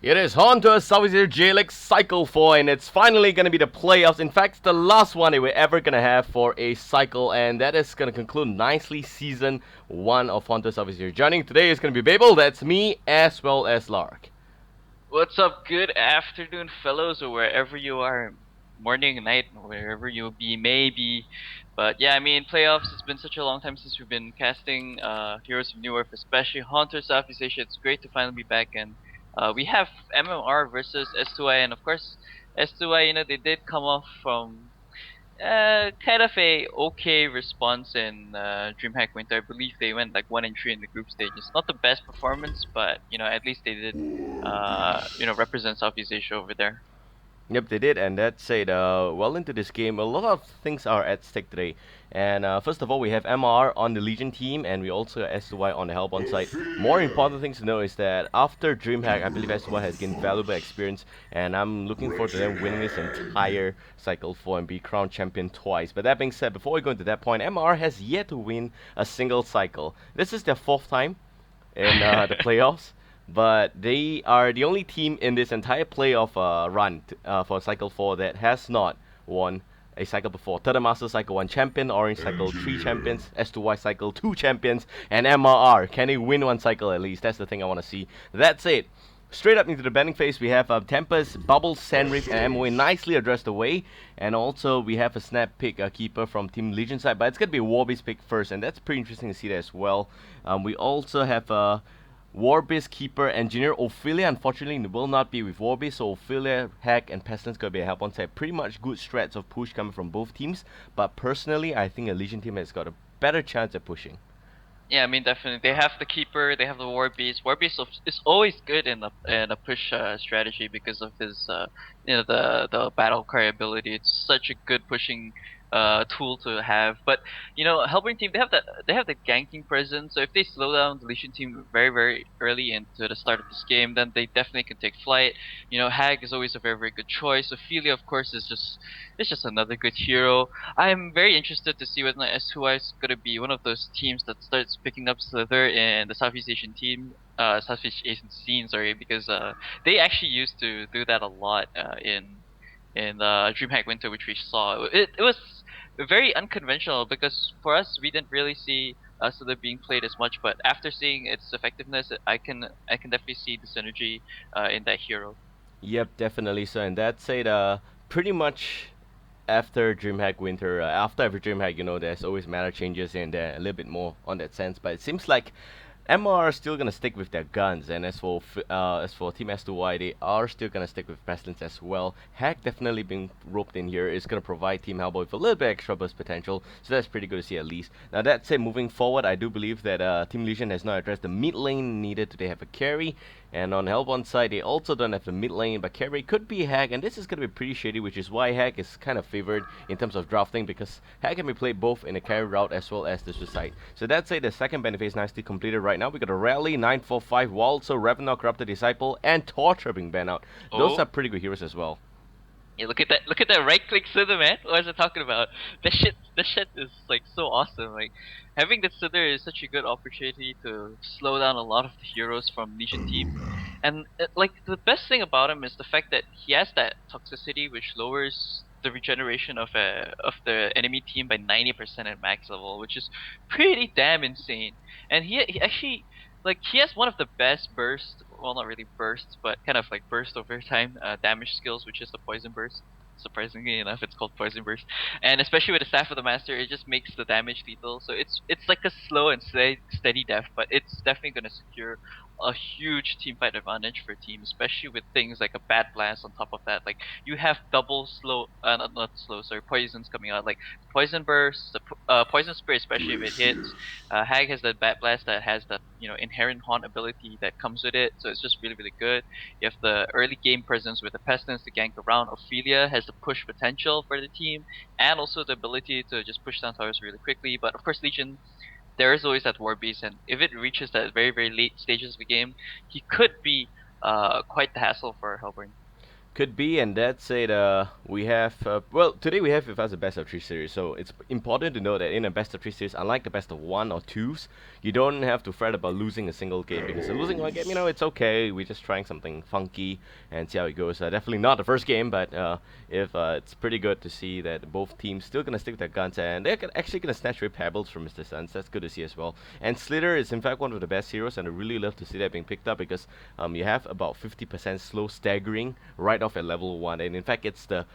It is HoNTourSEA J-League Cycle 4, and it's finally going to be the playoffs. In fact, it's the last one that we're ever going to have for a cycle, and that is going to conclude nicely Season 1 of HoNTourSEA. Joining today is going to be Babael, that's me, as well as Lark. What's up? Good afternoon, fellows, or wherever you are, morning, night, wherever you be, maybe. But yeah, I mean, playoffs. It's been such a long time since we've been casting Heroes of New Earth, especially Haunter Southeast Asia. It's great to finally be back, and we have MMR versus s2y, and of course, s2y. They did come off from kind of a okay response in DreamHack Winter. I believe they went like 1-3 in the group stages. Not the best performance, but at least they did represent Southeast Asia over there. Yep, they did, and that said, well into this game, a lot of things are at stake today. And first of all, we have MR on the Legion team, and we also have s2y on the Hellbourne side. More important things to know is that after DreamHack, I believe s2y has gained valuable experience, and I'm looking forward to them winning this entire Cycle 4 and be crowned champion twice. But that being said, before we go into that point, MR has yet to win a single cycle. This is their fourth time in the playoffs, but they are the only team in this entire playoff run for Cycle 4 that has not won a cycle before. Turtle Master Cycle 1 champion, Orange Cycle 3 champions, S2Y Cycle 2 champions, and MRR. Can they win one cycle at least? That's the thing I want to see. That's it. Straight up into the betting phase, we have Tempest, Bubble, Sandreef, and MOA nicely addressed away. And also, we have a snap pick keeper from Team Legion side, but it's going to be Warbeast pick first, and that's pretty interesting to see that as well. We also have Warbeast Keeper Engineer Ophelia. Unfortunately, will not be with Warbeast, so Ophelia, Hack, and Pestilence going to be a help on side. Pretty much good strats of push coming from both teams, but personally, I think a Legion team has got a better chance at pushing. Yeah, I mean, definitely. They have the keeper, they have the war beast. War beast is always good in a push strategy because of his the battle cry ability. It's such a good pushing tool to have. But Hellborn team, they have the ganking presence. So if they slow down the Legion team very early into the start of this game, then they definitely can take flight. Hag is always a very good choice. Ophelia, of course, is just another good hero. I'm very interested to see whether s2y is going to be one of those teams that starts picking up Slither in the Southeast Asian Southeast Asian scene, sorry, because they actually used to do that a lot in DreamHack Winter, which we saw. It was very unconventional because for us we didn't really see Slither being played as much, but after seeing its effectiveness, I can definitely see the synergy in that hero. Yep, definitely so. And that said, pretty much after DreamHack Winter, after every DreamHack, there's always meta changes and a little bit more on that sense. But it seems like MR are still gonna stick with their guns, and as for Team S2Y, they are still gonna stick with Pestilence as well. Hack definitely being roped in here is gonna provide Team Hellboy with a little bit extra burst potential, so that's pretty good to see at least. Now that said, moving forward, I do believe that Team Legion has not addressed the mid lane needed. They have a carry, and on Hellbourne side, they also don't have the mid lane, but carry could be Hack, and this is gonna be pretty shady, which is why Hack is kind of favored in terms of drafting, because Hack can be played both in the carry route as well as the suicide. So that's it, the second benefit is nicely completed right now. We got a Rally, 945, Waltzer, Revenant, Corrupted Disciple, and Torture being banned out. Those Oh. are pretty good heroes as well. Yeah, look at that! Look at that right-click Slither, man. What was I talking about? That shit is like so awesome. Like having the Slither is such a good opportunity to slow down a lot of the heroes from Legion team, and like the best thing about him is the fact that he has that toxicity which lowers the regeneration of the enemy team by 90% at max level, which is pretty damn insane. And he actually he has one of the best burst, well, not really bursts, but kind of like burst over time damage skills, which is the poison burst. Surprisingly enough, it's called poison burst, and especially with the staff of the master, it just makes the damage lethal. So it's like a slow and steady death, but it's definitely gonna secure a huge team fight advantage for a team, especially with things like a bad blast on top of that. Like you have double slow, not slow, sorry, poisons coming out, like poison burst, the poison spray, especially if it hits. Hag has that Bat Blast that has that inherent haunt ability that comes with it, so it's just really good. You have the early game presence with the Pestilence to gank around. Ophelia has the push potential for the team, and also the ability to just push down towers really quickly. But of course, Legion, there is always that War Beast, and if it reaches that very late stages of the game, he could be quite the hassle for Hellborn. Could be, and that's it. We have today we have with us a best of three series. So it's important to know that in a best of three series, unlike the best of one or twos, you don't have to fret about losing a single game because losing one game, it's okay. We're just trying something funky and see how it goes. Definitely not the first game, but if it's pretty good to see that both teams still gonna stick with their guns and they're actually gonna snatch away pebbles from Mr. Suns. That's good to see as well. And Slither is in fact one of the best heroes, and I really love to see that being picked up because you have about 50% slow staggering right off at level 1, and in fact it's the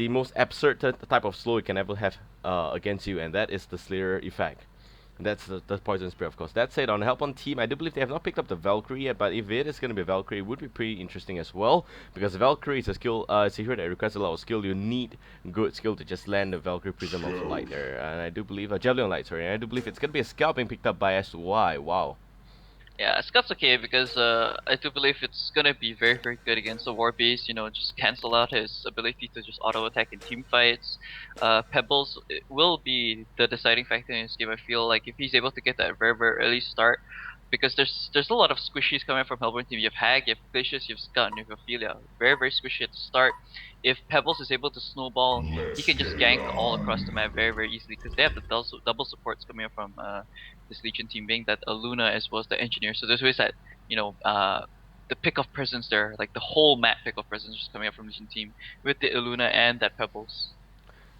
most absurd type of slow you can ever have against you, and that is the Slayer effect. And that's the Poison Spear, of course. That said, on the help on team, I do believe they have not picked up the Valkyrie yet, but if it is going to be Valkyrie, it would be pretty interesting as well, because Valkyrie is a skill, it's a hero that requires a lot of skill. You need good skill to just land the Valkyrie Prism of Light there, and I do believe, Javelin Light, sorry, and I do believe it's going to be a Scout being picked up by s2y. Wow. Yeah, Scout's okay because I do believe it's gonna be very, very good against the War Beast. Just cancel out his ability to just auto attack in team fights. Pebbles will be the deciding factor in this game. I feel like if he's able to get that very, very early start, because there's a lot of squishies coming from Hellborn team. You have Hag, you have Glacius, you have Scout, and you have Ophelia. Very, very squishy at the start. If Pebbles is able to snowball, he can just gank all across the map very, very easily because they have the double supports coming up from this Legion team, being that Luna as well as the Engineer. So there's always that, the pick of presence there, like the whole map pick of presence just coming up from Legion team with the Luna and that Pebbles.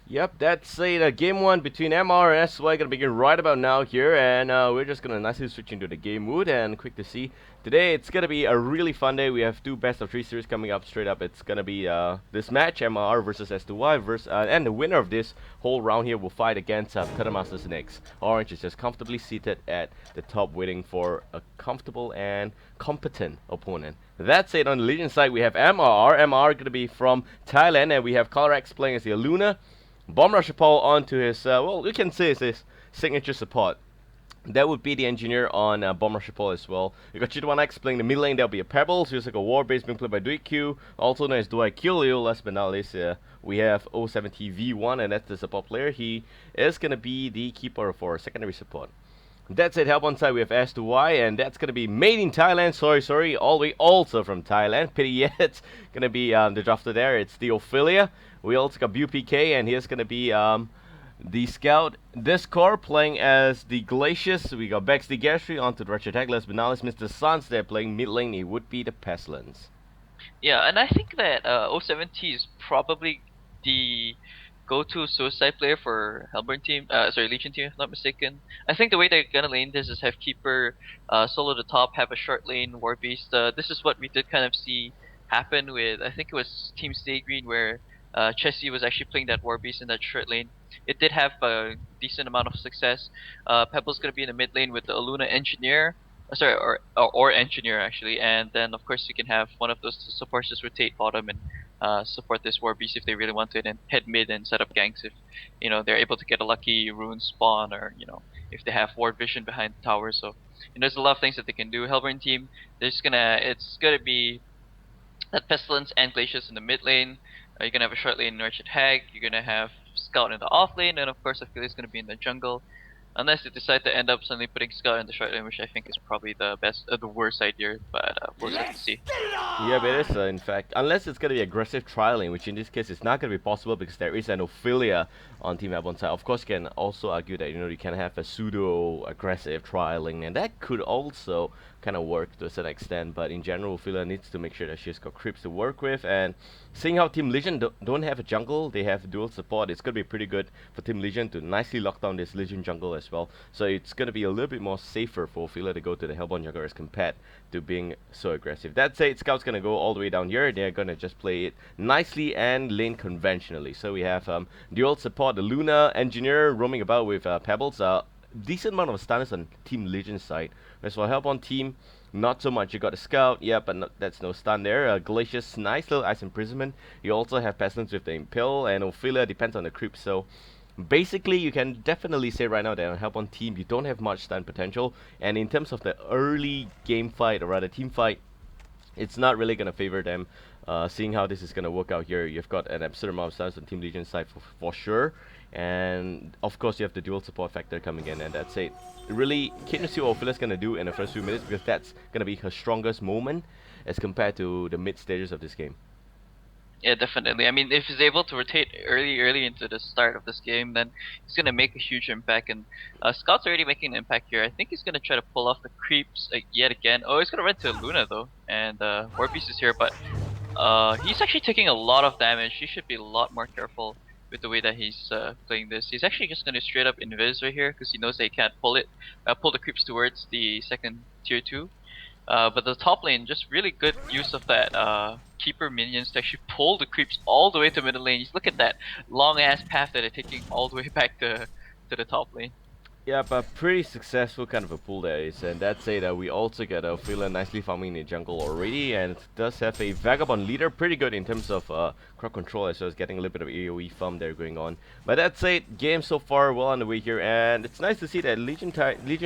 Yep, that's it. Game 1 between MR and s2y gonna begin right about now here, and we're just gonna nicely switch into the game mood, and quick to see. Today it's gonna be a really fun day. We have two best of 3 series coming up straight up. It's gonna be this match, MR versus s2y, and the winner of this whole round here will fight against Master Snakes. Orange is just comfortably seated at the top, waiting for a comfortable and competent opponent. That's it. On the Legion side, we have MR gonna be from Thailand, and we have Colorax playing as the Luna. Bomb Rusher Paul onto his, we can say it's his signature support. That would be the Engineer on Bomb Rusher Paul as well. You got Chidwan playing the mid lane, there'll be a Pebbles, who's like a war base being played by Duikyu, also known as Do I Kill You. Last but not least, we have O7TV1, and that's the support player. He is going to be the keeper for secondary support. That's it. Help on side, we have s2y, and that's gonna be made in Thailand. Sorry, all the way also from Thailand. Pity yet, it's gonna be the drafter there. It's the Ophelia. We also got BUPK, and here's gonna be the Scout Discord playing as the Glacius. We got Bex the Gastry onto the Ratchet Taglas, but now it's Mr. Suns there playing mid lane. It would be the Pestilence. Yeah, and I think that O7T is probably the go-to suicide player for Legion team, if not mistaken. I think the way they're gonna lane this is have Keeper solo the top, have a short lane War Beast. This is what we did kind of see happen with, I think it was Team Stay Green, where Chessie was actually playing that War Beast in that short lane. It did have a decent amount of success. Pebble's gonna be in the mid lane with the Luna Engineer. Or Engineer actually, and then of course you can have one of those supports just rotate bottom and support this War Beast if they really want to, and then head mid and set up ganks if they're able to get a lucky rune spawn, or if they have ward vision behind the tower. So there's a lot of things that they can do. Hellborn team, it's gonna be that Pestilence and Glacius in the mid lane. You're gonna have a short lane Nurtured Hag. You're gonna have Scout in the off lane, and of course Aphelia's gonna be in the jungle. Unless they decide to end up suddenly putting Scout in the short lane, which I think is probably the worst idea, but we'll have to see. Yeah, but it is, in fact, unless it's going to be aggressive trialing, which in this case is not going to be possible because there is an Ophelia on Team Albon side. Of course, you can also argue that you can have a pseudo-aggressive trialing, and that could also kind of work to a certain extent, but in general, Ophelia needs to make sure that she's got creeps to work with, and seeing how Team Legion don't have a jungle, they have dual support, it's going to be pretty good for Team Legion to nicely lock down this Legion jungle as well. So it's going to be a little bit more safer for Ophelia to go to the Hellborn jungle as compared to being so aggressive. That said, Scout's going to go all the way down here. They're going to just play it nicely and lane conventionally. So we have dual support, the Luna Engineer roaming about with Pebbles. Decent amount of stunners on Team Legion's side. As for Help on team, not so much. You got a Scout, yeah, but that's no stun there. Glacius, nice little Ice Imprisonment. You also have Pestilence with the Impale, and Ophelia depends on the creep. So basically, you can definitely say right now that on Help on team, you don't have much stun potential. And in terms of the early game fight, or rather team fight, it's not really going to favor them. Seeing how this is going to work out here, you've got an absurd amount of stuns on Team Legion side for sure. And of course, you have the dual support factor coming in, and that's it. Really keen to see what Ophelia's going to do in the first few minutes, because that's going to be her strongest moment as compared to the mid stages of this game. Yeah, definitely. I mean, if he's able to rotate early into the start of this game, then he's gonna make a huge impact. And Scout's already making an impact here. I think he's gonna try to pull off the creeps yet again. Oh, he's gonna run to Luna though, and Warbeast is here, but he's actually taking a lot of damage. He should be a lot more careful with the way that he's playing this. He's actually just gonna straight up invis right here because he knows they can't pull the creeps towards the second tier 2. But the top lane, just really good use of that keeper minions to actually pull the creeps all the way to middle lane. Just look at that long ass path that they're taking all the way back to the top lane. Yeah, but pretty successful kind of a pull there is, and that's it. We also got Ophelia nicely farming in the jungle already, and it does have a Vagabond leader, pretty good in terms of crowd control as well as getting a little bit of AoE farm there going on. But that's it, game so far well on the way here, and it's nice to see that Legion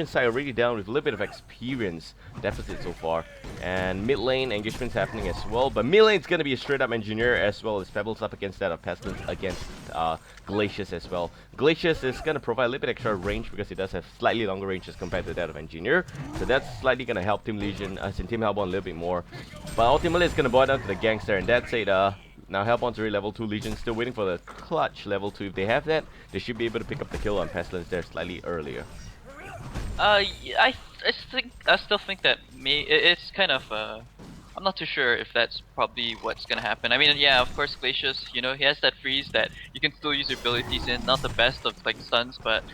side already down with a little bit of experience deficit so far. And mid lane engagement's happening as well, but mid lane's gonna be a straight up engineer as well as Pebbles up against that of Pestilence against Glacius as well. Glacius is gonna provide a little bit extra range because he does have slightly longer range as compared to that of Engineer, so that's slightly gonna help Team Legion as in Team Hellbourne a little bit more. But ultimately it's gonna boil down to the gangster, and that's it. Now Hellbourne's already level 2, Legion still waiting for the clutch level 2. If they have that, they should be able to pick up the kill on Pestilence there slightly earlier. Yeah, I still think that it's kind of I'm not too sure if that's probably what's gonna happen. I mean, yeah, of course, Glacius, you know, he has that freeze that you can still use your abilities in. Not the best of like stuns, but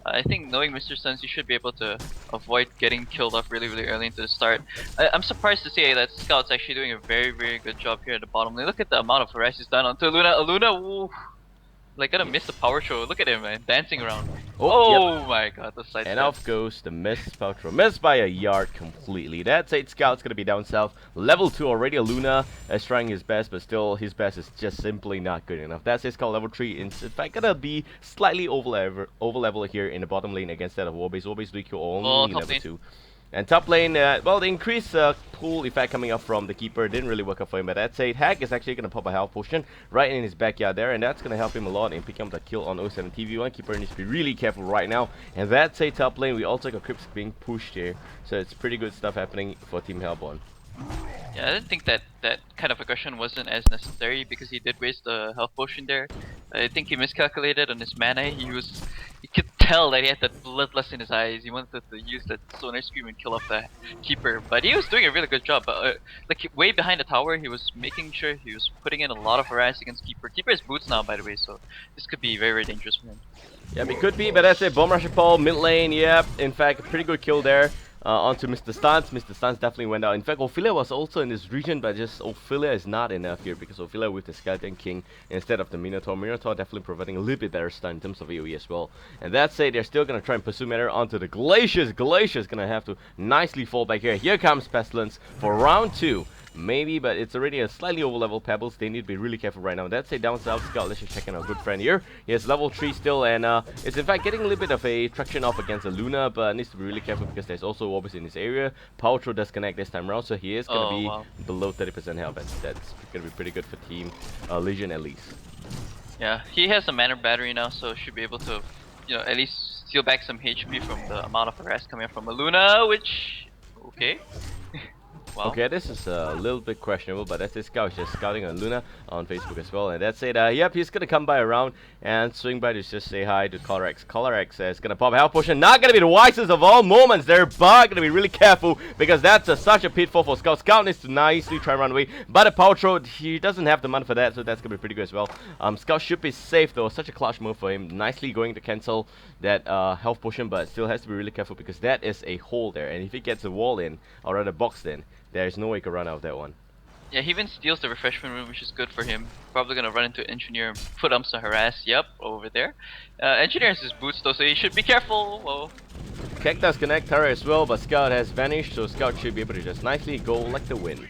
I think knowing Mr. Stuns, you should be able to avoid getting killed off really early into the start. I'm surprised to see that Scout's actually doing a very good job here at the bottom lane. Look at the amount of harass he's done onto Luna. Luna, ooh, like gonna miss the power show. Look at him, man, dancing around. Oh, yep. My god, the side And step. off goes the Mist Paltrow. Missed by a yard completely. That's 8 Scout's gonna be down south. Level 2 already. Luna is trying his best, but still his best is just simply not good enough. That's his Scout level 3. In fact, gonna be slightly over level here in the bottom lane against that of Warbeast. Warbeast DQ only Top level lane. 2. And top lane, well, the increased pool effect coming up from the keeper didn't really work out for him, but that's it. Hack is actually going to pop a health potion right in his backyard there, and that's going to help him a lot in picking up the kill on 07 TV1. Keeper needs to be really careful right now, and that's a top lane. We also got creeps being pushed here, so it's pretty good stuff happening for Team Hellbourne. Yeah, I didn't think that kind of aggression wasn't as necessary because he did waste the health potion there. I think he miscalculated on his mana. You could tell that he had that bloodlust in his eyes. He wanted to use that sonar scream and kill off the keeper, but he was doing a really good job. Like way behind the tower, he was making sure he was putting in a lot of harass against keeper. Keeper has boots now, by the way, so this could be very dangerous for him. Yep, it could be, but that's it. Bomb Rusher Paul, mid lane, yep. In fact, a pretty good kill there. Onto Mr. Stance. Mr. Stance definitely went out. In fact, Ophelia was also in this region, but just Ophelia is not enough here because Ophelia with the Skeleton King instead of the Minotaur. Minotaur definitely providing a little bit better stun in terms of AoE as well. And that's it. They're still going to try and pursue matter onto the Glacius. Glacius going to have to nicely fall back here. Here comes Pestilence for round 2. Maybe, but it's already a slightly over level Pebbles. They need to be really careful right now. That's a down south Scout. Let's just check in our good friend here. He has level 3 still, and it's in fact getting a little bit of a traction off against a Luna, but needs to be really careful because there's also Warbeast in this area. Paltrow does connect this time around, so he is going to be below 30% health. That's going to be pretty good for Team Legion at least. Yeah, he has a mana battery now, so should be able to, you know, at least steal back some HP from the amount of harass coming from a Luna, which, okay. Wow. Okay, this is a little bit questionable, but that's this Scout just scouting on Luna on Facebook as well, and that's it. Yep, he's gonna come by around and swing by to just say hi to ColorX. ColorX is gonna pop a health potion. Not gonna be the wisest of all moments there, but gonna be really careful because that's such a pitfall for Scout. Scout needs to nicely try and run away, but the Paltrow, he doesn't have the money for that, so that's gonna be pretty good as well. Scout should be safe though. Such a clutch move for him. Nicely going to cancel that health potion, but still has to be really careful because that is a hole there, and if he gets a wall in, or rather boxed in, there's no way he can run out of that one. Yeah, he even steals the refreshment room, which is good for him. Probably gonna run into Engineer and put up some harass. Yep, over there. Engineer has his boots though, so he should be careful. Whoa. Cactus connect her as well, but Scout has vanished, so Scout should be able to just nicely go like the wind.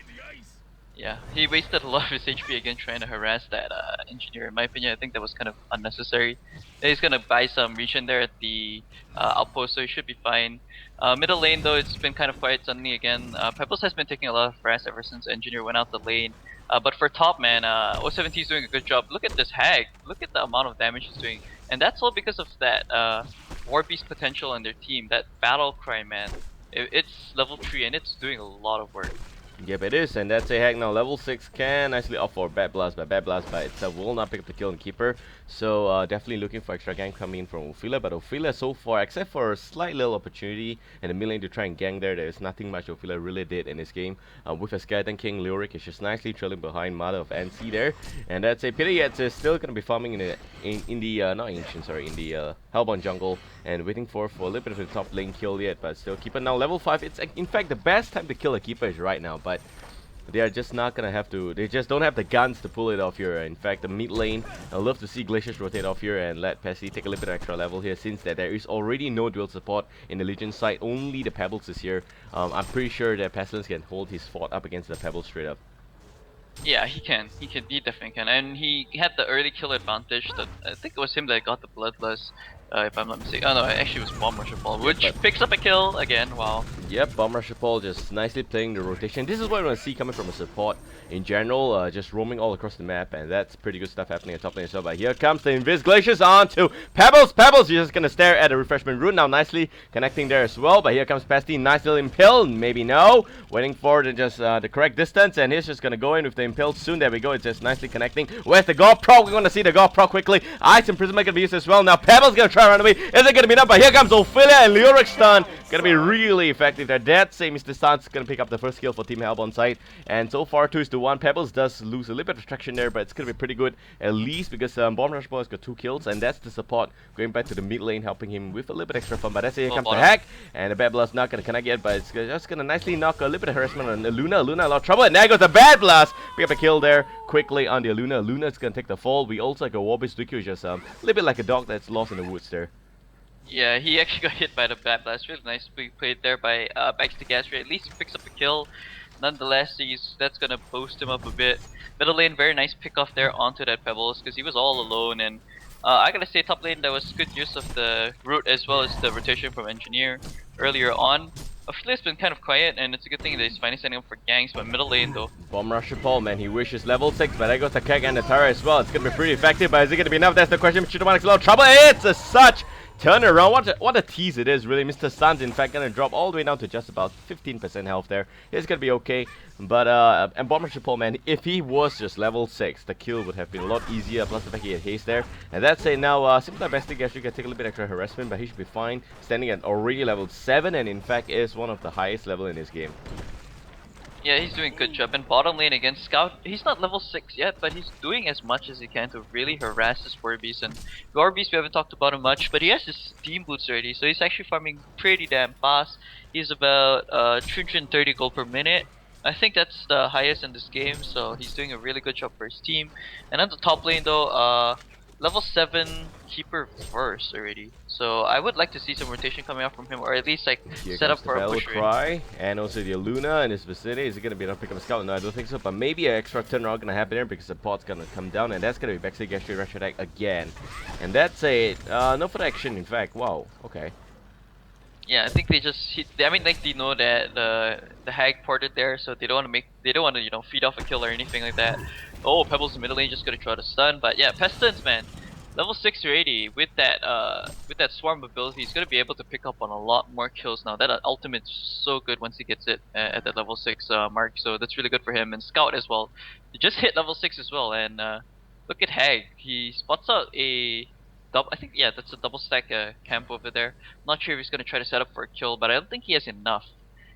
Yeah, he wasted a lot of his HP again trying to harass that Engineer. In my opinion, I think that was kind of unnecessary. He's gonna buy some regen there at the outpost, so he should be fine. Middle lane though, it's been kind of quiet suddenly again. Pebbles has been taking a lot of harass ever since Engineer went out the lane. But for top man, 070 is doing a good job. Look at this Hag. Look at the amount of damage he's doing. And that's all because of that Warbeast potential on their team. That battle cry, man. It's level 3 and it's doing a lot of work. Yep, it is, and that's a hack now. Level 6 can nicely opt for Bad Blast, but Bad Blast by itself will not pick up the kill on Keeper. So definitely looking for extra gank coming in from Ophelia, but Ophelia so far, except for a slight little opportunity in the mid lane to try and gank there's nothing much Ophelia really did in this game. With a Skeleton King, Lyric is just nicely trailing behind Mother of NC there, and that's a pity. It's still going to be farming in the not ancient, sorry, in the Hellbound jungle and waiting for a little bit of a top lane kill yet, but still Keeper now level 5. It's in fact the best time to kill a Keeper is right now, but they are just not gonna have to. They just don't have the guns to pull it off here. In fact, the mid lane, I'd love to see Glaciers rotate off here and let Pessy take a little bit of extra level here, since that there is already no dual support in the Legion side. Only the Pebbles is here. I'm pretty sure that Pestilence can hold his fort up against the Pebbles straight up. Yeah, he can. He definitely can. And he had the early kill advantage. That I think it was him that got the Bloodlust, if I'm not mistaken. Oh no, actually it was Bomb Rusher Ball, which picks up a kill again. Wow. Yep, Bomb Rusher Paul just nicely playing the rotation. This is what I want to see coming from a support in general, just roaming all across the map, and that's pretty good stuff happening at top lane as well. But here comes the Invis Glaciers onto Pebbles. Pebbles, you're just gonna stare at the refreshment rune now, nicely connecting there as well. But here comes Pasty, nice little impale, maybe no, waiting for the correct distance, and he's just gonna go in with the impale soon. There we go, it's just nicely connecting. Where's the God Pro? We're gonna see the God Pro quickly. Ice Imprisonment gonna be used as well. Now Pebbles gonna try to run away. Is it gonna be enough? But here comes Ophelia and Lyric stun. Gonna be really effective there. That same Mr. Stan's gonna pick up the first kill for Team Hellbound side. And so far 2-1. Pebbles does lose a little bit of traction there, but it's gonna be pretty good at least because Bomb Rush Ball has got 2 kills, and that's the support going back to the mid lane, helping him with a little bit extra fun. But that's it, here comes the hack, and the Bad Blast not gonna connect yet, but it's just gonna nicely knock a little bit of harassment on Luna. Luna a lot of trouble, and there goes the Bad Blast. Pick up a kill there quickly on the Luna. Luna's gonna take the fall. We also got Warbase Duki, just a little bit like a dog that's lost in the woods there. Yeah, he actually got hit by the Bad Blast. Really nice played there by Baxter Gasry. At least he picks up a kill. Nonetheless, that's gonna boost him up a bit. Middle lane, very nice pick off there onto that Pebbles because he was all alone. And I gotta say, top lane, that was good use of the root as well as the rotation from Engineer earlier on. Ophelia's been kind of quiet, and it's a good thing that he's finally setting up for ganks, but middle lane though. Bomb Rusher Paul, man, he wishes level 6, but there goes the Keg and the Tara as well. It's gonna be pretty effective, but is it gonna be enough? That's the question. Shootamonix a lot of trouble. It's a such turnaround. What a tease it is, really. Mr. Sun's in fact gonna drop all the way down to just about 15% health there. It's gonna be okay. But and Bomb Rusher Paul, man, if he was just level 6, the kill would have been a lot easier, plus the fact he had haste there. And that's it now. Simple Best guess you can take a little bit extra harassment, but he should be fine. Standing at already level 7, and in fact is one of the highest level in this game. Yeah, he's doing a good job. And bottom lane against Scout, he's not level 6 yet, but he's doing as much as he can to really harass his Warbeast. And Warbeast, we haven't talked about him much, but he has his Steam Boots already, so he's actually farming pretty damn fast. He's about 330 gold per minute. I think that's the highest in this game, so he's doing a really good job for his team. And on the top lane though, level 7 Keeper first already. So I would like to see some rotation coming out from him, or at least like set up for a push cry. And also the Luna in his vicinity. Is it gonna be enough to pick up a scout? No, I don't think so. But maybe an extra turnaround gonna happen there because the pot's gonna come down, and that's gonna be backstage Gastry Rush attack again. And that's it. No further action, in fact. Wow. Okay. Yeah, I think they just I mean, like, they know that the hag ported there, so they don't want to you know, feed off a kill or anything like that. Oh, Pebbles in middle lane just gonna try to stun, but yeah, Pestilence, man, level 6 or 80 with that swarm ability, he's gonna be able to pick up on a lot more kills now. That ultimate's so good once he gets it at that level 6 mark, so that's really good for him. And Scout as well, he just hit level 6 as well. And look at Hag, he spots out a I think, yeah, that's a double stack camp over there. Not sure if he's gonna try to set up for a kill, but I don't think he has enough.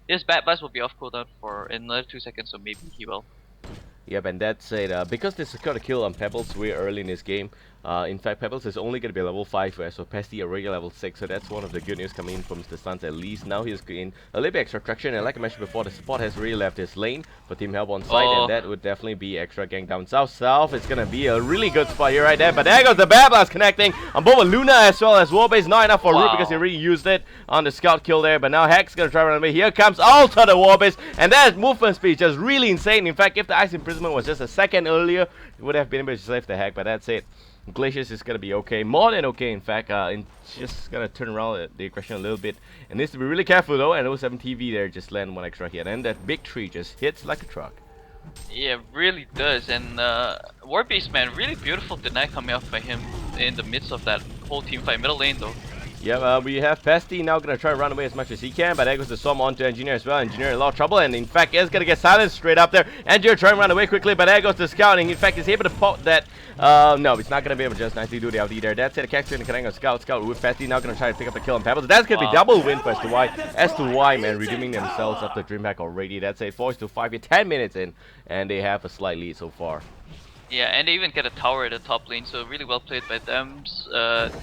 His Bat Blast will be off cooldown for in another 2 seconds, so maybe he will. Yep, and that's it. Because they secured a kill on Pebbles way early in this game, in fact, Pebbles is only going to be level 5, so Pesty already level 6, so that's one of the good news coming in from Mr. Stans at least. Now he's getting a little bit extra traction, and like I mentioned before, the support has really left his lane for Team Hellbound side, and that would definitely be extra gang down south. It's going to be a really good spot here right there, but there goes the Bad Blast connecting on both Luna as well as Warbase. Not enough for Root because he already used it on the scout kill there, but now Heck's going to try to run away. Here comes also the Warbase, and that movement speed just really insane. In fact, if the Ice Imprisonment was just a second earlier, it would have been able to save the Heck, but that's it. Glaciers is going to be okay, more than okay in fact. It's just going to turn around the aggression a little bit, and needs to be really careful though. And 07 TV there just land one extra hit, and that big tree just hits like a truck. Yeah, really does. And Warbeast, man, really beautiful deny coming off by him in the midst of that whole team fight. Middle lane though, Yeah, we have Pesty now gonna try to run away as much as he can, but there goes the Swarm onto Engineer as well. Engineer in a lot of trouble, and in fact is gonna get silenced straight up there. Engineer trying to run away quickly, but there goes the Scout, and in fact is able to pop that. No, he's not gonna be able to just nicely do the LD there. That's it, the Cactus gonna connect on Scout. Scout with Pesty now gonna try to pick up the kill on Pebbles. That's gonna be double win for s2y. s2y, man, redeeming themselves after Dreamhack already. That's it, 4-5 here, 10 minutes in, and they have a slight lead so far. Yeah, and they even get a tower at the top lane, so really well played by them.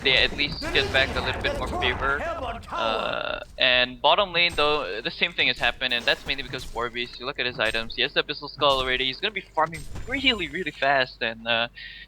They at least get back a little bit more favor. And bottom lane, though, the same thing has happened, and that's mainly because Warbeast, you look at his items, he has the Abyssal Skull already, he's going to be farming really, really fast, and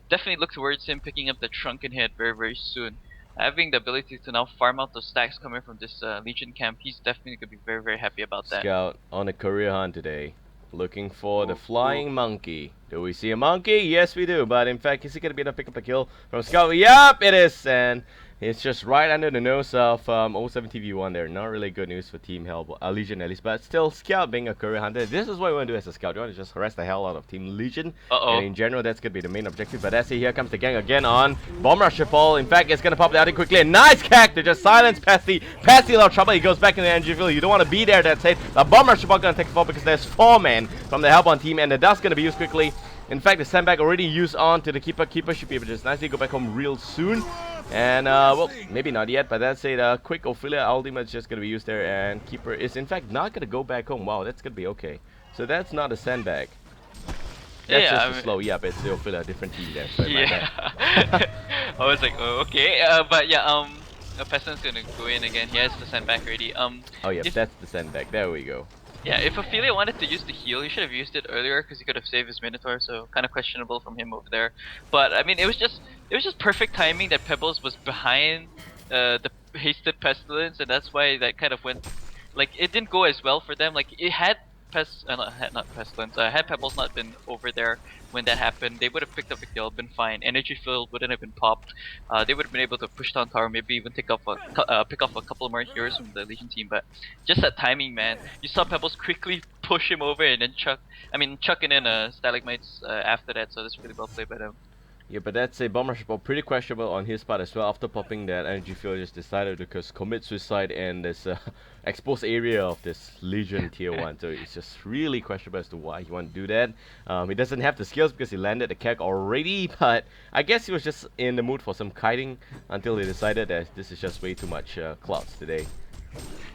definitely look towards him picking up the Shrunken Head very, very soon. Having the ability to now farm out those stacks coming from this Legion camp, he's definitely going to be very, very happy about that. Scout on a career hunt today, looking for the flying monkey. Do we see a monkey? Yes, we do. But in fact, is he going to be able to pick up a kill from Scout? Yup, it is. And it's just right under the nose of 07TV1 there. Not really good news for Team Legion at least. But still, Scout being a career hunter, this is what we want to do as a Scout. You want to just harass the hell out of Team Legion. And in general, that's going to be the main objective. But that's it. Here comes the gang again on Bomb Rusher Ball. In fact, it's going to pop the outing quickly. And nice cack to just silence Pesty. Pesty, a lot of trouble. He goes back in the energy field. You don't want to be there. That's it. The Bomb Rusher Ball going to take the fall because there's 4 men from the Hellbound team. And the dust going to be used quickly. In fact, the sandbag already used on to the Keeper. Keeper should be able to just nicely go back home real soon. And, well, maybe not yet, but that's it. Quick Ophelia ultimate is just going to be used there. And Keeper is, in fact, not going to go back home. Wow, that's going to be okay. So that's not a sandbag. That's just a slow. Yeah, but it's the Ophelia, different team there. Sorry, yeah. I was like, oh, okay. But yeah, Pestilence going to go in again. He has the sandbag ready. Oh, yeah, that's the sandbag. There we go. Yeah, if Ophelia wanted to use the heal, he should have used it earlier because he could have saved his Minotaur. So kind of questionable from him over there. But I mean, it was just perfect timing that Pebbles was behind the hasted Pestilence, and that's why that kind of went like it didn't go as well for them. Like it had had Pebbles not been over there when that happened, they would have picked up a kill, been fine. Energy field wouldn't have been popped. They would have been able to push down tower, maybe even pick off a couple more heroes from the Legion team. But just that timing, man. You saw Pebbles quickly push him over and then chucking in stalagmites after that. So that's really well played by them. Yeah, but that's a Bomb Rush Ball, pretty questionable on his part as well. After popping that energy field, just decided to commit suicide in this exposed area of this Legion tier 1. So it's just really questionable as to why he want to do that. He doesn't have the skills because he landed the keg already, but I guess he was just in the mood for some kiting until he decided that this is just way too much clouds today.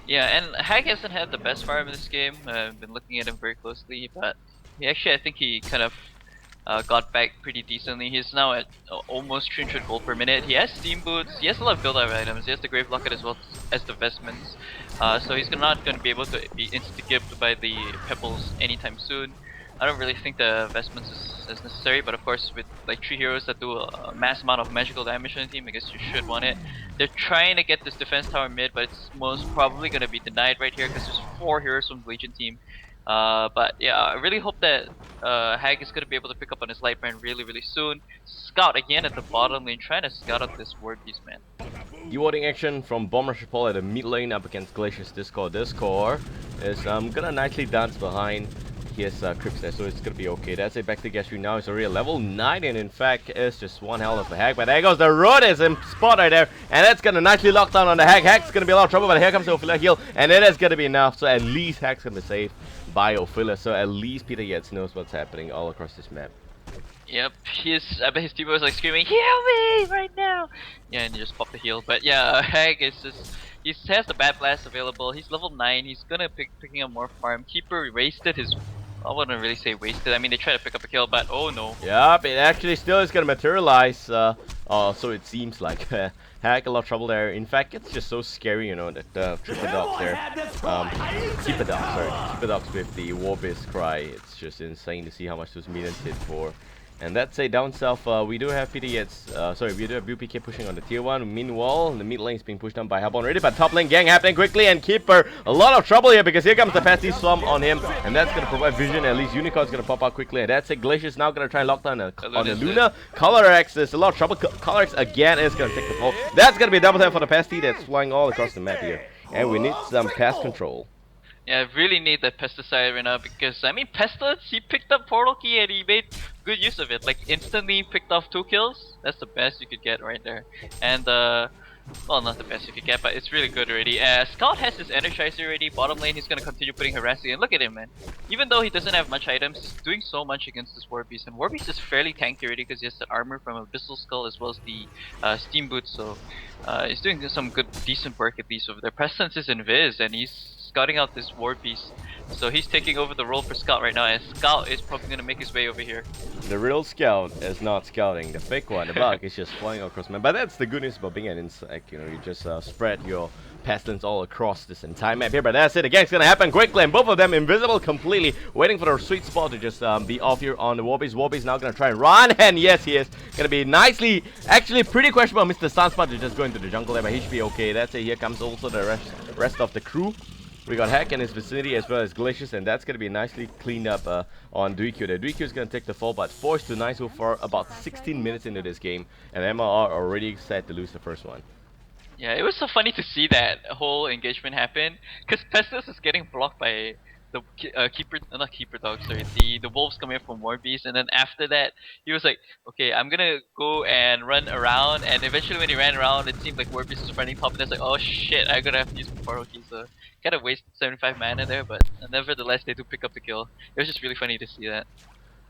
Yeah, and Hag hasn't had the best farm in this game. I've been looking at him very closely, but I think he kind of got back pretty decently. He's now at almost 300 gold per minute. He has steam boots, he has a lot of build-up items, he has the grave locket as well as the vestments. So he's not going to be able to be insta-gibbed by the pebbles anytime soon. I don't really think the vestments is necessary, but of course with like 3 heroes that do a mass amount of magical damage on the team, I guess you should want it. They're trying to get this defense tower mid, but it's most probably going to be denied right here because there's 4 heroes from the Legion team. But yeah, I really hope that Hag is going to be able to pick up on his light brand really soon. Scout again at the bottom lane, trying to scout out this ward beast, man. Dewarding action from Bomb Rusher Paul at the mid lane up against Glacier's Discord. Discord is gonna nicely dance behind his Crypts there, so it's gonna be okay. That's it, back to Gastry now. It's already a level 9, and in fact, it's just one hell of a Hag. But there goes the road is in spot right there, and that's gonna nicely lock down on the Hag. Hag's gonna be a lot of trouble, but here comes the Ophelia heal, and it is gonna be enough. So at least Hag's gonna be saved by Ophelia. So at least Peter Yates knows what's happening all across this map. Yep, I bet his team was like screaming, "Heal me right now!" Yeah, and he just popped the heal. But yeah, Hag is just, he has the Bat Blast available. He's level 9. He's gonna picking up more farm. Keeper wasted his. I wouldn't really say wasted. I mean, they tried to pick up a kill, but oh no. Yep, it actually still is gonna materialize. So it seems like. Hag a lot of trouble there. In fact, it's just so scary, you know, that Triple Dogs there. Keeper Dogs with the Warbeast cry. It's just insane to see how much those minions hit for. And that's a down south. We do have PD Yates, we do have BPK pushing on the tier 1. Meanwhile, the mid lane is being pushed down by Hellbound already, but top lane gang happening quickly, and Keeper, a lot of trouble here because here comes the Pasty Swarm on him, and that's going to provide vision. At least Unicorn's going to pop out quickly, and that's it. Glacier's now going to try and lock down on the Luna. Colorax, there's a lot of trouble. Colorax again is going to take the fall. That's going to be a double tap for the Pasty that's flying all across the map here. And we need some pest control. Yeah, I really need that pesticide right now because, I mean, Pestilence, he picked up Portal Key and he made good use of it. Like, instantly picked off 2 kills. That's the best you could get right there. And, Well, not the best you could get, but it's really good already. Scout has his Energizer already. Bottom lane, he's gonna continue putting harassing. And look at him, man. Even though he doesn't have much items, he's doing so much against this War Beast. And War Beast is fairly tanky already because he has the armor from Abyssal Skull as well as the Steam Boots. So he's doing some good, decent work at least over there. Pestilence is Invis, and he's scouting out this War Beast. So he's taking over the role for Scout right now, and Scout is probably gonna make his way over here. The real scout is not scouting. The fake one, the bug, is just flying across man. But that's the good news about being an insect. You know, you just spread your pestilence all across this entire map here. But that's it. Again, it's gonna happen quickly, and both of them invisible completely, waiting for their sweet spot to just be off here on the Warbeast. Warbeast now gonna try and run, and yes, he is gonna be nicely, actually pretty questionable. Mr. Sunspot to just go into the jungle there, but he should be okay. That's it. Here comes also the rest of the crew. We got Hack in his vicinity as well as Glacius, and that's going to be nicely cleaned up on Duikyu. The Duikyu is going to take the fall, but forced to nice so far about 16 minutes into this game, and MRR already set to lose the first one. Yeah, it was so funny to see that whole engagement happen, because Pestilence is getting blocked by the not keeper dog, sorry, the wolves coming up from Warbeast, and then after that, he was like, okay, I'm gonna go and run around, and eventually when he ran around, it seemed like Warbeast was running top, and it's like, oh shit, I'm gonna have to use my power key, so kind of wasted 75 mana there, but nevertheless, they do pick up the kill. It was just really funny to see that.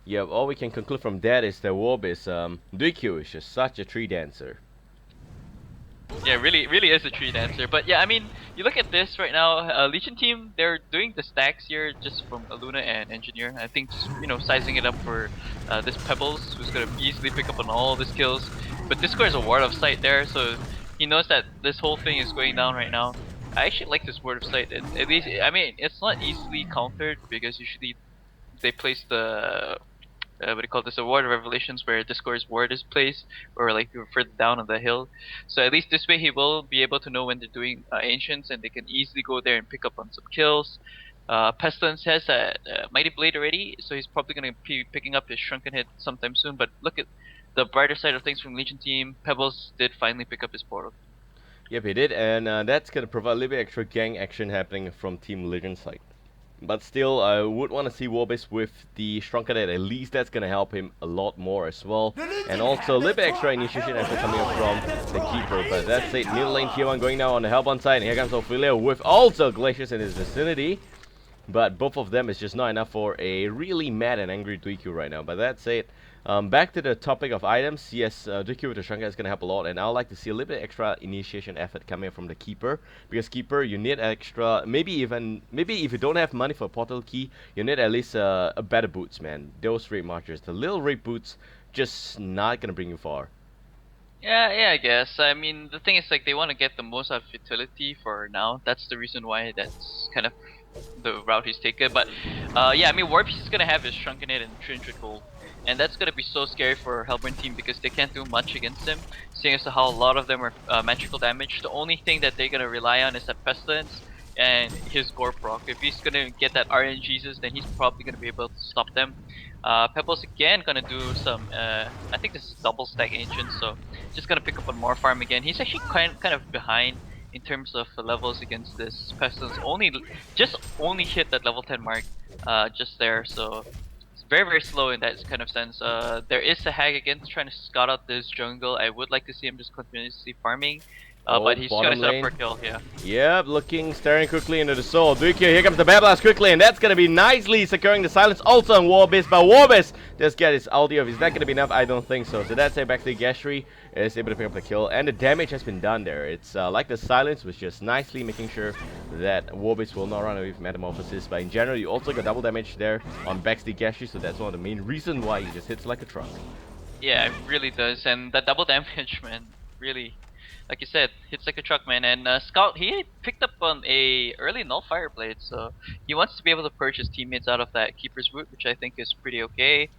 Yeah, all we can conclude from that is that Warbeast, Duikyu is just such a tree dancer. Yeah, really is a tree dancer. But yeah, I mean, you look at this right now, Legion team, they're doing the stacks here just from Luna and Engineer. I think just, you know, sizing it up for this Pebbles, who's gonna easily pick up on all the skills. But Discord is a ward of sight there, so he knows that this whole thing is going down right now. I actually like this ward of sight. At least, I mean, it's not easily countered because usually they place the what do you call this, a ward of revelations where Discord's ward is placed, or like further down on the hill. So at least this way he will be able to know when they're doing ancients, and they can easily go there and pick up on some kills. Pestilence has a Mighty Blade already, so he's probably going to be picking up his Shrunken Head sometime soon. But look at the brighter side of things from Legion team. Pebbles did finally pick up his portal. Yep, he did, and that's going to provide a little bit extra gang action happening from Team Legion side. But still, I would want to see Warbeast with the Shrunken Head. At least that's going to help him a lot more as well. And also a little bit extra initiation effort coming up from the Keeper. But that's it. Middle lane tier 1 going now on the Hellbound side. And here comes Ophelia with also Glacius in his vicinity. But both of them is just not enough for a really mad and angry Duikyu right now. But that's it. Back to the topic of items. Yes, Duikyu with the Shrunken is going to help a lot, and I would like to see a little bit extra initiation effort coming from the Keeper, because Keeper, you need extra, maybe if you don't have money for a portal key, you need at least a better boots, man. Those raid marchers, the little raid boots, just not going to bring you far. Yeah, I guess. I mean, the thing is, like, they want to get the most out of utility for now. That's the reason why that's kind of the route he's taken. But yeah, I mean, Warbeast is gonna have his Shrunken Head and 300 gold, and that's gonna be so scary for Hellborn team because they can't do much against him, seeing as to how a lot of them are magical damage. The only thing that they're gonna rely on is that Pestilence and his Gore proc. If he's gonna get that RNGesus, then he's probably gonna be able to stop them. Pebbles again gonna do some, I think this is double stack ancient, so just gonna pick up on more farm again. He's actually kind of behind in terms of levels against this Pestilence. Only hit that level 10 mark just there, so it's very slow in that kind of sense. There is a hag again trying to scout out this jungle. I would like to see him just continuously farming. But he's gonna set up for a kill, yeah. Yep, staring quickly into the soul. Duikyu, here comes the Bad Blast quickly, and that's gonna be nicely securing the silence also on Warbeast. But Warbeast just get his ulti off. Is that gonna be enough? I don't think so. So that's it, back to the Gashri is able to pick up the kill, and the damage has been done there. It's like the silence was just nicely making sure that Warbeast will not run away from Metamorphosis. But in general, you also got double damage there on Backstage Gashri, so that's one of the main reasons why he just hits like a truck. Yeah, it really does, and that double damage, man, really. Like you said, hits like a truck, man. And Scout, he picked up on a early null fire blade, so he wants to be able to purge his teammates out of that Keeper's root, which I think is pretty okay.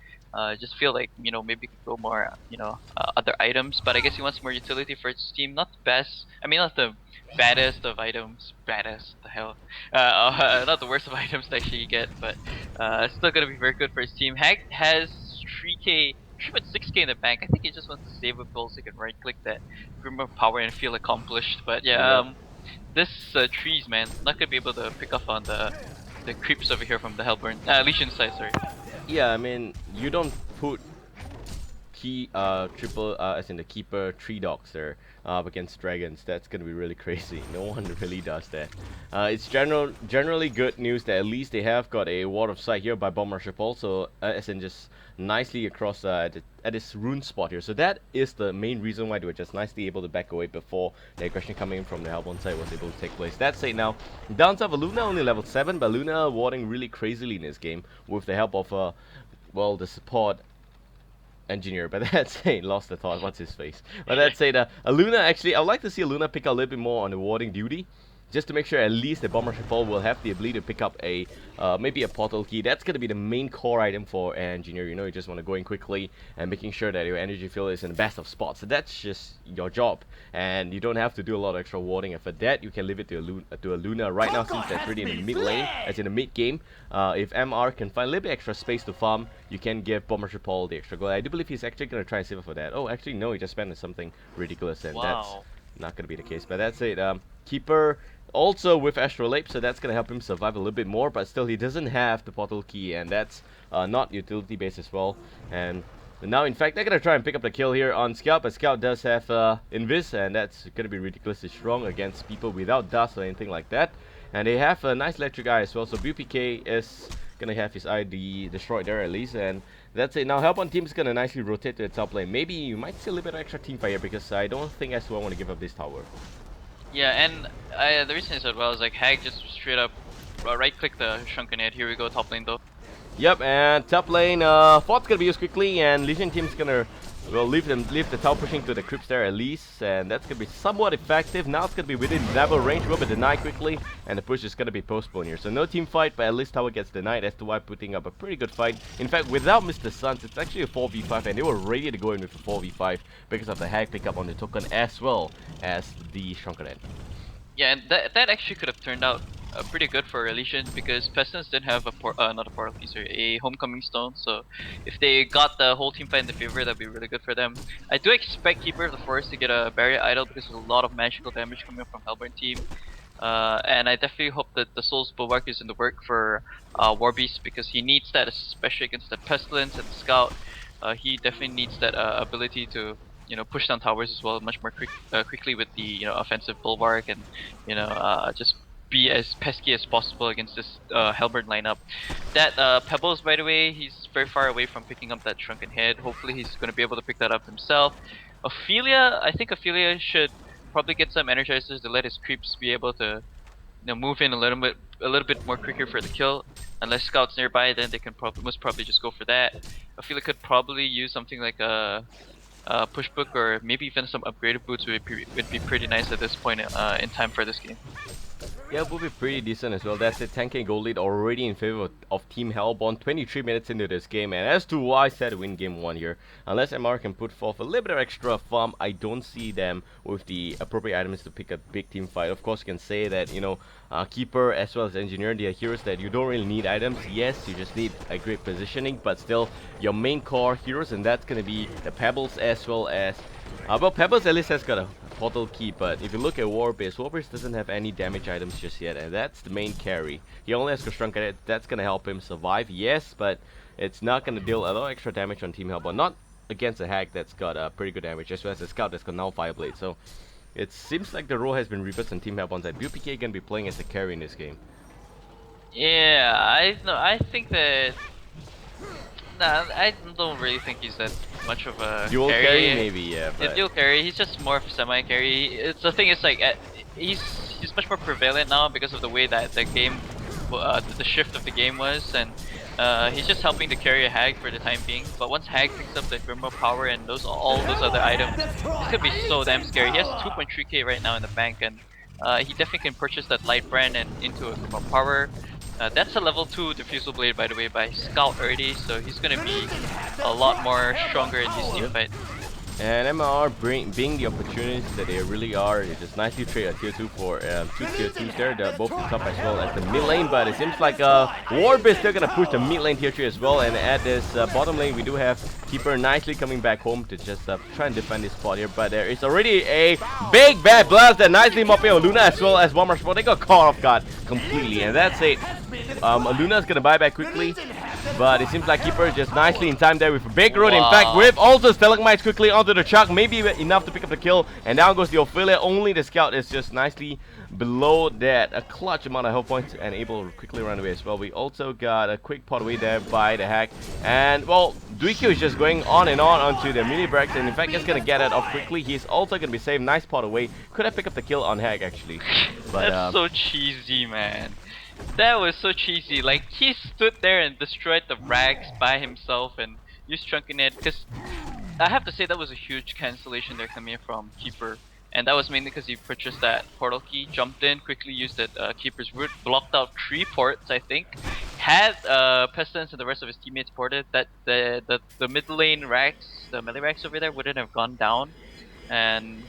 Just feel like, you know, maybe could go more, you know, other items, but I guess he wants more utility for his team. Not the best, I mean, not the baddest of items. Baddest, the hell. Not the worst of items to actually get, but still gonna be very good for his team. Hag has 3k. Should put 6k in the bank. I think he just wants to save a goal so he can right click that Grim of Power and feel accomplished. But yeah, this trees, man, not gonna be able to pick up on the creeps over here from the Hellborn Legion side, sorry. Yeah, I mean, you don't put as in the keeper 3 dogs there against dragons. That's gonna be really crazy. No one really does that. It's generally good news that at least they have got a ward of sight here by Bomb Rusher Paul, so as in just nicely across at this rune spot here. So that is the main reason why they were just nicely able to back away before the aggression coming in from the Hellborn side was able to take place. That said, now downside of Luna only level 7, but Luna warding really crazily in this game with the help of well, the support engineer, but that's it, lost the thought, what's his face. But that's it, Luna, actually, I would like to see Luna pick up a little bit more on the warding duty, just to make sure at least the Bomber Fall will have the ability to pick up a maybe a portal key. That's going to be the main core item for an engineer. You know, you just want to go in quickly and making sure that your energy field is in the best of spots. So that's just your job, and you don't have to do a lot of extra warding. And for that, you can leave it to a Luna right now, since that's really in the mid lane, as in the mid game. If MR can find a little bit extra space to farm, you can give Bomber Paul the extra goal. I do believe he's actually going to try and save it for that. Oh, actually no, he just spent something ridiculous, and that's not going to be the case. But that's it. Keeper also with Astrolabe, so that's going to help him survive a little bit more, but still he doesn't have the portal key, and that's not utility based as well. And now in fact they're going to try and pick up the kill here on Scout, but Scout does have Invis, and that's going to be ridiculously strong against people without dust or anything like that. And they have a nice electric eye as well, so BPK is going to have his ID destroyed there at least, and that's it. Now Hellborn team is going to nicely rotate to the top lane. Maybe you might see a little bit of extra team fire, because I don't think s2y want to give up this tower. Yeah, and the reason is as well is like Hag just straight up right click the shrunken head. Here we go, top lane though. Yep, and top lane, Fort's gonna be used quickly, and Legion team's gonna leave the tower pushing to the crypts there at least, and that's gonna be somewhat effective. Now it's gonna be within level range, will be denied quickly, and the push is gonna be postponed here. So no team fight, but at least tower gets denied. s2y putting up a pretty good fight. In fact, without Mr. Suns, it's actually a 4v5, and they were ready to go in with a 4v5 because of the Hag pickup on the token as well as the Shrunken Head. Yeah, and that actually could have turned out pretty good for Elysian, because Pestilence didn't have not a portal key, sorry, a homecoming stone. So if they got the whole team fight in the favor, that'd be really good for them. I do expect Keeper of the Forest to get a barrier idol, because there's a lot of magical damage coming up from Hellborn team. And I definitely hope that the Soul's Bulwark is in the work for Warbeast, because he needs that, especially against the Pestilence and the Scout. He definitely needs that ability to, you know, push down towers as well much more quickly with the, you know, offensive Bulwark, and, you know, just be as pesky as possible against this Hellborn lineup. That Pebbles, by the way, he's very far away from picking up that Shrunken Head. Hopefully he's going to be able to pick that up himself. Ophelia, I think Ophelia should probably get some energizers to let his creeps be able to, you know, move in a little bit more quicker for the kill. Unless Scout's nearby, then they can most probably just go for that. Ophelia could probably use something like a push book, or maybe even some upgraded boots would be pretty nice at this point in time for this game. Yeah, it will be pretty decent as well. That's it, 10k gold lead already in favor of Team Hellborn. 23 minutes into this game, and s2y set to win game 1 here. Unless MR can put forth a little bit of extra farm, I don't see them with the appropriate items to pick a big team fight. Of course, you can say that, you know, Keeper as well as Engineer, they are heroes that you don't really need items. Yes, you just need a great positioning, but still your main core heroes, and that's going to be the Pebbles as well as... well, Pebbles at least has got a portal key, but if you look at Warbeast doesn't have any damage items just yet, and that's the main carry. He only has Shrunken Head. That's gonna help him survive, yes, but it's not gonna deal a lot of extra damage on Team Hellborn. Not against a Hag that's got pretty good damage, as well as a Scout that's got now Fireblade. So it seems like the role has been reversed on Team Hellborn's side. BPK gonna be playing as a carry in this game. Yeah, I think that. Nah, I don't really think he's that much of a dual carry maybe, yeah. Yeah, dual carry. He's just more of a semi-carry. It's the thing is like he's much more prevalent now because of the way that the game, the shift of the game was, and he's just helping to carry a Hag for the time being. But once Hag picks up the Grimoire power and all those other items, he's gonna be so damn scary. He has 2.3k right now in the bank, and he definitely can purchase that Light Brand and into a Grimoire power. That's a level 2 Diffusal Blade, by the way, by Scout already, so he's gonna be a lot more stronger in this team fight. And MR being the opportunities that they really are, they just nicely trade a tier 2 for 2 tier 2s there, both the top as well as the mid lane, but it seems like Warbeast still gonna push the mid lane tier 3 as well, and at this bottom lane we do have Keeper nicely coming back home to just try and defend this spot here, but there is already a big bad blast that nicely mopping on Luna as well as Bomber Spot. They got caught off guard completely, and that's it. Luna's gonna buy back quickly. But it seems like Keeper just nicely in time there with a big root. In fact, Wow. with also Stalagmites quickly onto the Chuck, maybe enough to pick up the kill. And down goes the Ophelia. Only the Scout is just nicely below that. A clutch amount of health points and able to quickly run away as well. We also got a quick pot away there by the hack. And well, Duikyu is just going on and on onto the mini Brax. And in fact, he's going to get it off quickly. He's also going to be saved. Nice pot away. Could have picked up the kill on hack actually. But, That's so cheesy, man. That was so cheesy. Like, he stood there and destroyed the rags by himself and used Trunkinhead. Because I have to say that was a huge cancellation there coming from Keeper. And that was mainly because he purchased that portal key, jumped in, quickly used that Keeper's root, blocked out 3 ports, I think. Had Pestilence and the rest of his teammates ported, that the mid lane rags, the melee rags over there wouldn't have gone down. And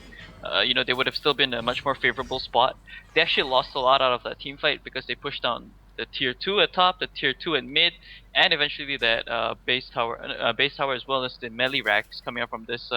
you know, they would have still been a much more favorable spot. They actually lost a lot out of that team fight because they pushed down the tier 2 at top, the tier 2 at mid, and eventually that base tower as well as the melee racks coming up from this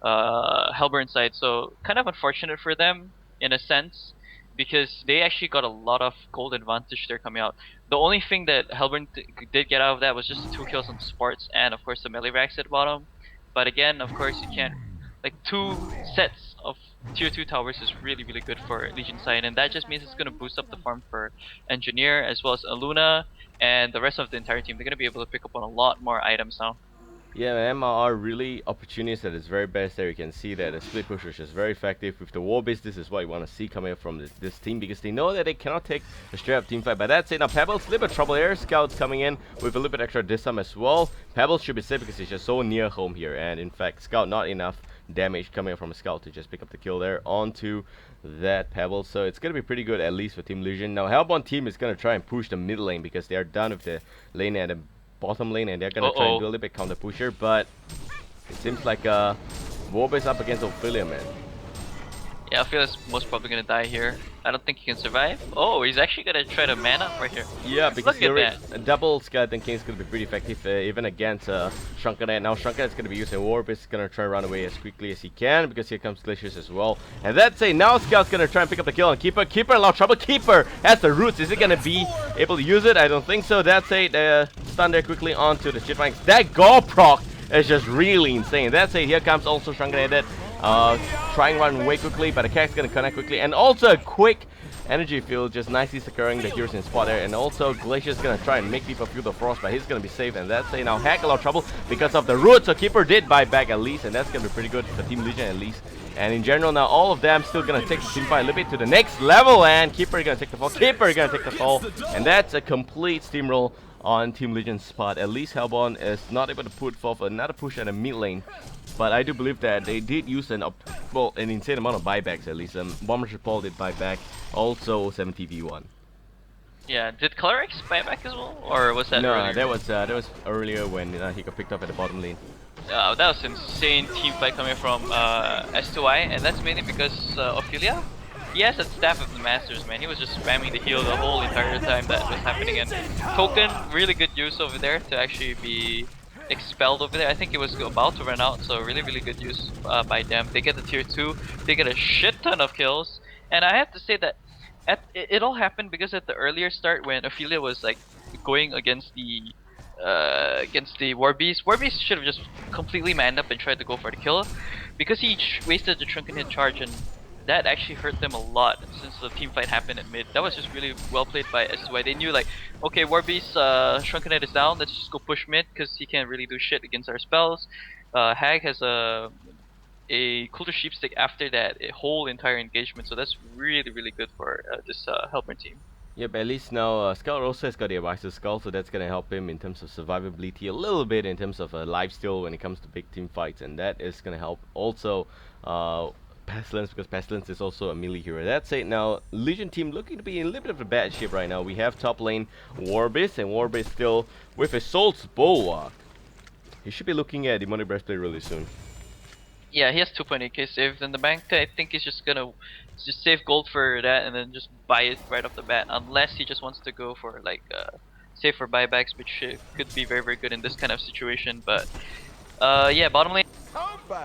Hellburn side. So kind of unfortunate for them in a sense, because they actually got a lot of gold advantage there coming out. The only thing that Hellburn did get out of that was just 2 kills on Sparts and of course the melee racks at bottom. But again, of course, you can't, like, 2 sets of tier 2 towers is really good for Legion side, and that just means it's going to boost up the farm for Engineer as well as Aluna and the rest of the entire team. They're going to be able to pick up on a lot more items now. yeah, MRR really opportunist at its very best there. You can see that the split push was just very effective. With the war base, this is what you want to see coming up from this team, because they know that they cannot take a straight up team fight. But that's it. Now Pebbles, a little bit of trouble here. Scouts coming in with a little bit extra disarm as well. Pebbles should be safe because he's just so near home here. And in fact, Scout not enough damage coming up from a Scout to just pick up the kill there onto that Pebble. So it's going to be pretty good, at least for Team Legion. Now Hellbourne team is going to try and push the mid lane because they are done with the lane at the bottom lane, and they're gonna try and do a little bit counter pusher, but it seems like Warb is up against Ophelia, man. Yeah, Ophelia's most probably gonna die here. I don't think he can survive. Oh, he's actually gonna try to man up right here. Yeah, because look at that. A double Skeleton King is gonna be pretty effective even against Shrunken. Now Shrunken is gonna be using Warp, is gonna try and run away as quickly as he can because here comes Glaciers as well. And that's it. Now Scout's gonna try and pick up the kill on Keeper. Keeper in a lot of trouble. Keeper has the roots. Is he gonna be able to use it? I don't think so. That's it. Stun there quickly onto the shit ranks. That Gore proc is just really insane. That's it. Here comes also Shrunken Headed. Trying to run way quickly, but the cat's gonna connect quickly, and also a quick energy field just nicely securing the heroes in spot there. And also Glacier's gonna try and make people feel the frost, but he's gonna be safe. And that's it. Now Hack a lot of trouble because of the root, so Keeper did buy back at least, and that's gonna be pretty good for Team Legion at least. And in general now all of them still gonna take the team fight a little bit to the next level, and Keeper gonna take the fall. Keeper gonna take the fall, and that's a complete steamroll on Team Legion's spot. At least Hellbourne is not able to put forth another push at the mid lane, but I do believe that they did use an insane amount of buybacks at least. Bomber Paul did buy back, also 70v1. Yeah, did Colorex buy back as well, or was that no, earlier? that was earlier when he got picked up at the bottom lane. That was insane team fight coming from s2y, and that's mainly because Ophelia, he has a Staff of the Masters, man. He was just spamming the heal the whole entire time that was happening, and Token, really good use over there to actually be expelled over there. I think it was about to run out, so really good use by them. They get the tier 2, they get a shit ton of kills, and I have to say that it all happened because at the earlier start when Ophelia was like going against the Warbeast, Warbeast should have just completely manned up and tried to go for the kill, because he wasted the Shrunken Head charge, and that actually hurt them a lot since the team fight happened at mid. That was just really well played by s2y. They knew like, okay, Warbeast Shrunken Head is down, let's just go push mid because he can't really do shit against our spells. Hag has a Coulter Sheepstick after that whole entire engagement, so that's really good for this Helper team. Yep, at least now Scout also has got the Advisor Skull, so that's going to help him in terms of survivability a little bit, in terms of lifesteal when it comes to big team fights, and that is going to help also Pestilence, because Pestilence is also a melee hero. That's it. Now Legion team looking to be in a little bit of a bad shape right now. We have top lane Warbeast, and Warbeast still with Assault's Bulwark. He should be looking at Demonic Breastplate really soon. Yeah, he has 2.8k saved in the bank. I think he's just gonna save gold for that and then just buy it right off the bat, unless he just wants to go for like save for buybacks, which could be very good in this kind of situation. But yeah, bottom lane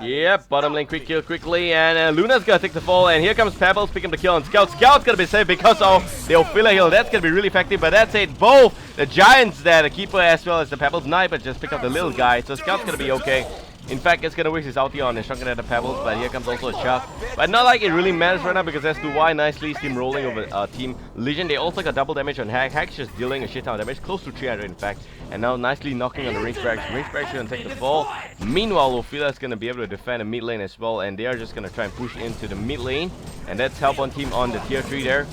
Yep, bottom lane quick kill quickly, and Luna's gonna take the fall, and here comes Pebbles picking up the kill on Scout. Scout's gonna be saved because of the Ophelia heal. That's gonna be really effective, but that's it. Both the Giants there, the keeper as well as the Pebbles Sniper, just pick up the little guy, so Scout's gonna be okay. In fact, it's gonna waste his ulti on the Shrunken at the Pebbles, but here comes also a Chuck. But not like it really matters right now because s2y nicely steamrolling over Team Legion. They also got double damage on Hack. Hack's just dealing a shit ton of damage, close to 300 in fact. And now nicely knocking on the range barracks. Range barracks gonna take the fall. Meanwhile, Ophelia's gonna be able to defend the mid lane as well, and they are just gonna try and push into the mid lane. And that's help on team on the tier 3 there.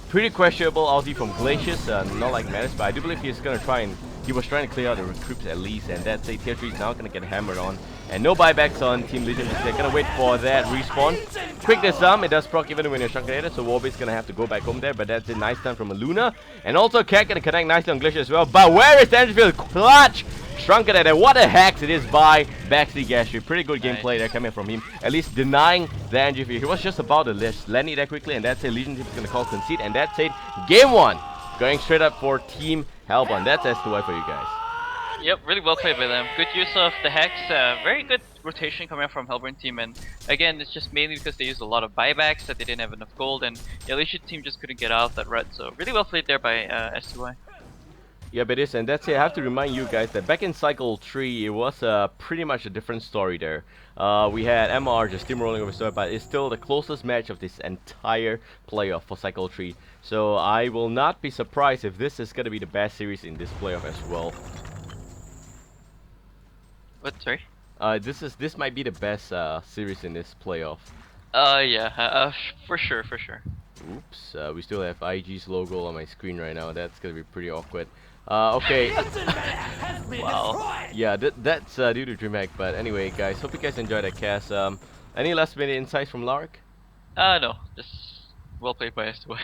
Pretty questionable ulti from Glacius, not like Menace, but I do believe he's gonna try and he was trying to clear out the recruits at least, and that's a tier 3 is now gonna get hammered on. And no buybacks on Team Legion, they're gonna wait for that respawn. Quick disarm, it does proc even when you're Shrunkenated, so Warbe's gonna have to go back home there, but that's a nice turn from a Luna. And also Cat gonna connect nicely on Glacier as well, but where is the Angelfield? Clutch! Shrunkenated, what a hacks it is by Baxley Gastry. Pretty good gameplay there coming from him, at least denying the Angelfield. He was just about to land it there quickly, and that's a Legion team is gonna call concede, and that's it. Game 1, going straight up for Team Hellborn. That's s2y for you guys. Yep, really well played by them. Good use of the Hex, very good rotation coming out from Hellborn team, and again, it's just mainly because they used a lot of buybacks that they didn't have enough gold, and the Legion team just couldn't get out of that rut, so really well played there by s2y. Yep, it is, and that's it. I have to remind you guys that back in Cycle 3, it was pretty much a different story there. We had MR just steamrolling over Story, but it's still the closest match of this entire playoff for Cycle 3. So I will not be surprised if this is going to be the best series in this playoff as well. What, sorry? This might be the best series in this playoff. Yeah, for sure. Oops, we still have IG's logo on my screen right now. That's gonna be pretty awkward. Okay. Wow. Yeah, that's due to DreamHack. But anyway, guys, hope you guys enjoyed that cast. Any last minute insights from Lark? No, just well played by s2y.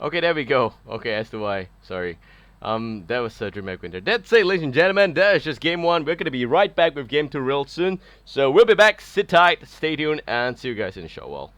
Okay, there we go. Okay, s2y. Sorry. That was DreamHack Winter. That's it, ladies and gentlemen. That is just game 1. We're gonna be right back with game 2 real soon. So we'll be back. Sit tight, stay tuned, and see you guys in the show. Well.